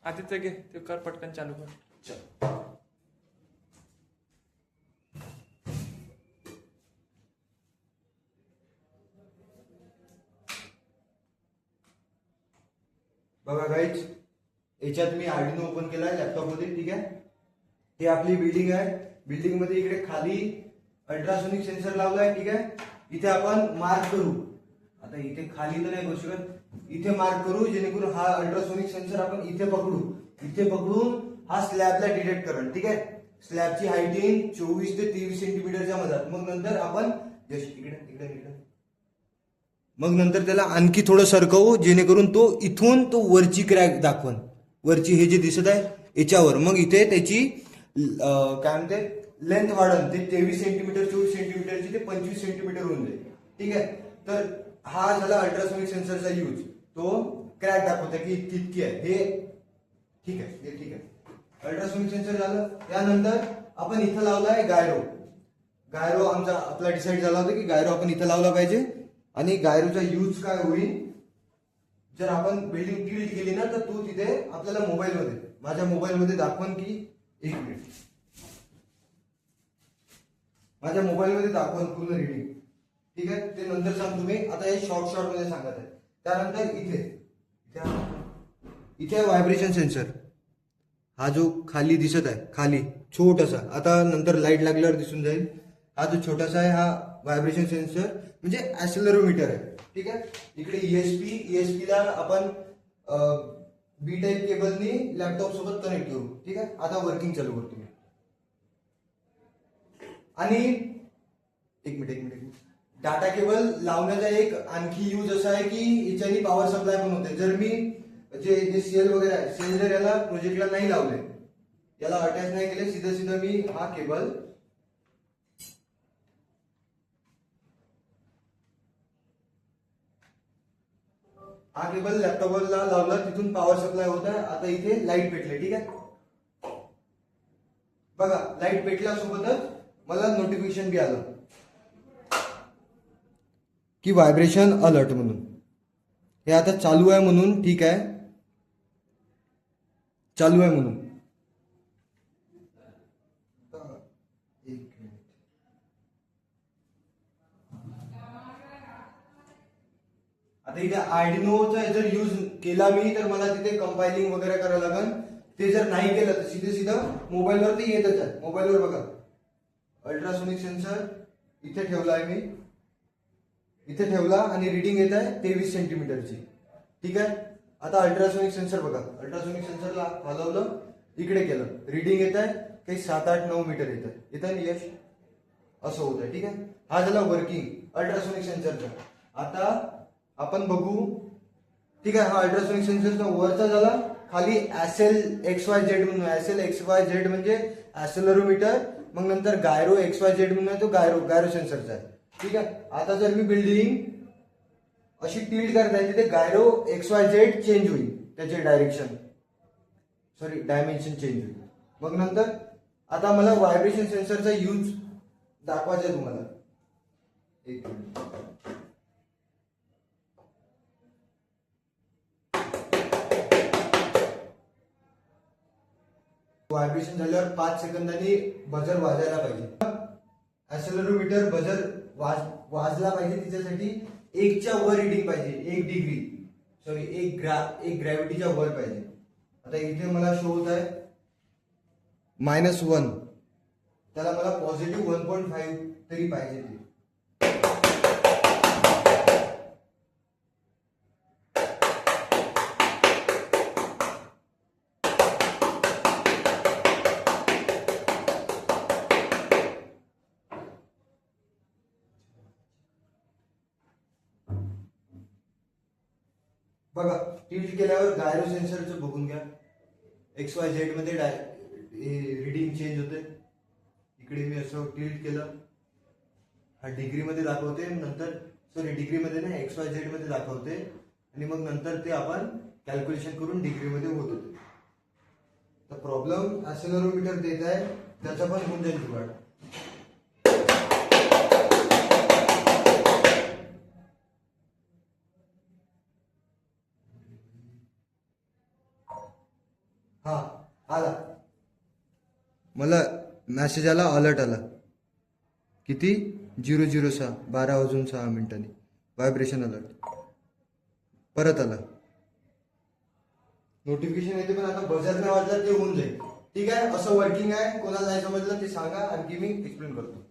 आदित्य घे ते कर पटकन चालू कर. चल. बघा गाईज, याच्यात मी आर्डिनो ओपन केलाय लॅपटॉप मध्ये. ठीक आहे, ही आपली बिल्डिंग आहे. बिल्डिंग मध्ये इकडे खाली अल्ट्रासोनिक सेन्सर लावलाय. ठीक आहे, इथे आपण मार्क करू. आता इथे खाली तर नाही करू शकत, इथे मार्क करू जेणेकरून हा अल्ट्रासोनिक सेन्सर आपण इथे पकडू. इथे पकडून हा स्लॅबला डिटेक्ट करेल. ठीक आहे, स्लॅबची हाईट येईल 24 ते 23 सेंटीमीटरच्या मधात. मग नंतर आपण इकडे इकडे इकडे मग नंतर त्याला आणखी थोडं सरकवू जेणेकरून तो इथून तो वरची क्रॅक दाखवण, वरची हे जे दिसत आहे याच्यावर. मग इथे त्याची काय म्हणते लेंथ वाढन, ते 23 सेंटीमीटर 24 सेंटीमीटरची ते 25 सेंटीमीटर होऊन जाईल. ठीक आहे, तर हा झाला अल्ट्रासोनिक सेन्सरचा यूज. तो क्रॅक दाखवतो की कितकी आहे हे. ठीक आहे, हे ठीक आहे. अल्ट्रासोनिक सेन्सर झालं. त्यानंतर आपण इथं लावलाय गायरो. गायरो आमचा आपला डिसाईड झाला होता की गायरो आपण इथं लावला पाहिजे. आणि गायरोचा यूज काय होईल, जर आपण बिल्डिंग टिल्ट केली ना तर तू तिथे आपल्याला मोबाईलमध्ये, माझ्या मोबाईलमध्ये दाखवून की, एक मिनिट, माझ्या मोबाईलमध्ये दाखवून पूर्ण रिडिंग. ठीक आहे, ते नंतर सांग तुम्ही. आता हे शॉर्ट मध्ये सांगत आहे. त्यानंतर इथे व्हायब्रेशन सेन्सर, हा जो खाली दिसत आहे खाली छोटासा, आता नंतर लाईट लागल्यावर दिसून जाईल. हा जो छोटासा आहे हा व्हायब्रेशन सेन्सर म्हणजे ऍक्सेलरोमीटर आहे. ठीक आहे, इकडे ESP ला आपण बी टाईप केबलनी लॅपटॉप सोबत कनेक्ट करू. ठीक आहे, आता वर्किंग चालू करतो मी. आणि एक मिनिट, डाटा केबल लावण्याचा एक आणखी यूज असा आहे की याच्यानी पॉवर सप्लाय पण होते. जर मी जे सेल वगैरे आहे, सेल जर याला प्रोजेक्टला नाही लावले, याला अटॅच नाही केले, सीधा मी हा केबल लॅपटॉपला लावला, तिथून पॉवर सप्लाय होत आहे. आता इथे लाईट पेटले. ठीक आहे, बघा लाईट पेटल्यासोबतच मला नोटिफिकेशन बी आलं की व्हायब्रेशन अलर्ट म्हणून. हे आता चालू आहे म्हणून. ठीक आहे, चालू आहे म्हणून. आता इथे आर्डिनोचा जर यूज केला मी तर मला तिथे कंपायलिंग वगैरे करावं लागेल. ते जर नाही केलं तर सीधं मोबाईलवर ते येतच आहे. मोबाईलवर बघा अल्ट्रासोनिक सेन्सर इथे ठेवला आहे मी, इथे ठेवला आणि रिडिंग येत आहे 23 सेंटीमीटरची. ठीक आहे, आता अल्ट्रासोनिक सेन्सर बघा, अल्ट्रासोनिक सेन्सरला हलवलं, इकडे केलं, रिडिंग येत आहे काही 7, 8, 9 मीटर येत आहे यश, असं होत आहे. ठीक आहे, हा झाला वर्किंग अल्ट्रासोनिक सेन्सरचा. आता आपण बघू. ठीक आहे, हा अल्ट्रासोनिक सेन्सरचा वरचा झाला. खाली SLXYZ म्हणून, SLXYZ म्हणजे ऍक्सेलरोमीटर. मग नंतर गायरो XYZ म्हणून आहे, तो गायरो सेन्सरचा आहे. ठीक आहे, आता जर मी बिल्डिंग अशी टिल्ट करत आहे तिथे गायरो XYZ चेंज होईल, त्याचे डायमेन्शन चेंज होईल. मग नंतर आता मला व्हायब्रेशन सेन्सरचा यूज दाखवायचा आहे तुम्हाला. एक मिनिट, व्हायब्रेशन झाल्यावर 5 सेकंदांनी बजर वाजायला पाहिजे. ऍक्सेलरोमीटर बजर वाजला पाहिजे, तिच्यासाठी 1च्या वर रिडिंग पाहिजे, 1 डिग्री, एक ग्रॅव्हिटीच्या वर पाहिजे. आता इथे मला शो होत आहे -1, त्याला मला पॉझिटिव्ह 1.5 तरी पाहिजे. ते बघा, टिल्ट केल्यावर गायरो सेन्सरचं बघून घ्या. XYZ मध्ये रिडिंग चेंज होते. इकडे मी असं टिल्ट केलं, हा डिग्री मध्ये दाखवते, नंतर डिग्री मध्ये नाही XYZ मध्ये दाखवते. आणि मग नंतर ते आपण कॅल्क्युलेशन करून डिग्री मध्ये होत होते. तर प्रॉब्लेम ऍक्सेलरोमीटर देत आहे, त्याचा पण होऊन जाईल जुगाड. हा आला. मला मॅसेज आला, अलर्ट आला. किती? 006 12:06 व्हायब्रेशन अलर्ट. परत आला. नोटिफिकेशन येते पण आता बजर नाही वाजला ते होऊन जाईल. ठीक आहे, असं वर्किंग आहे. कोणाला नाही समजलं ते सांगा, आणखी मी एक्सप्लेन करतो.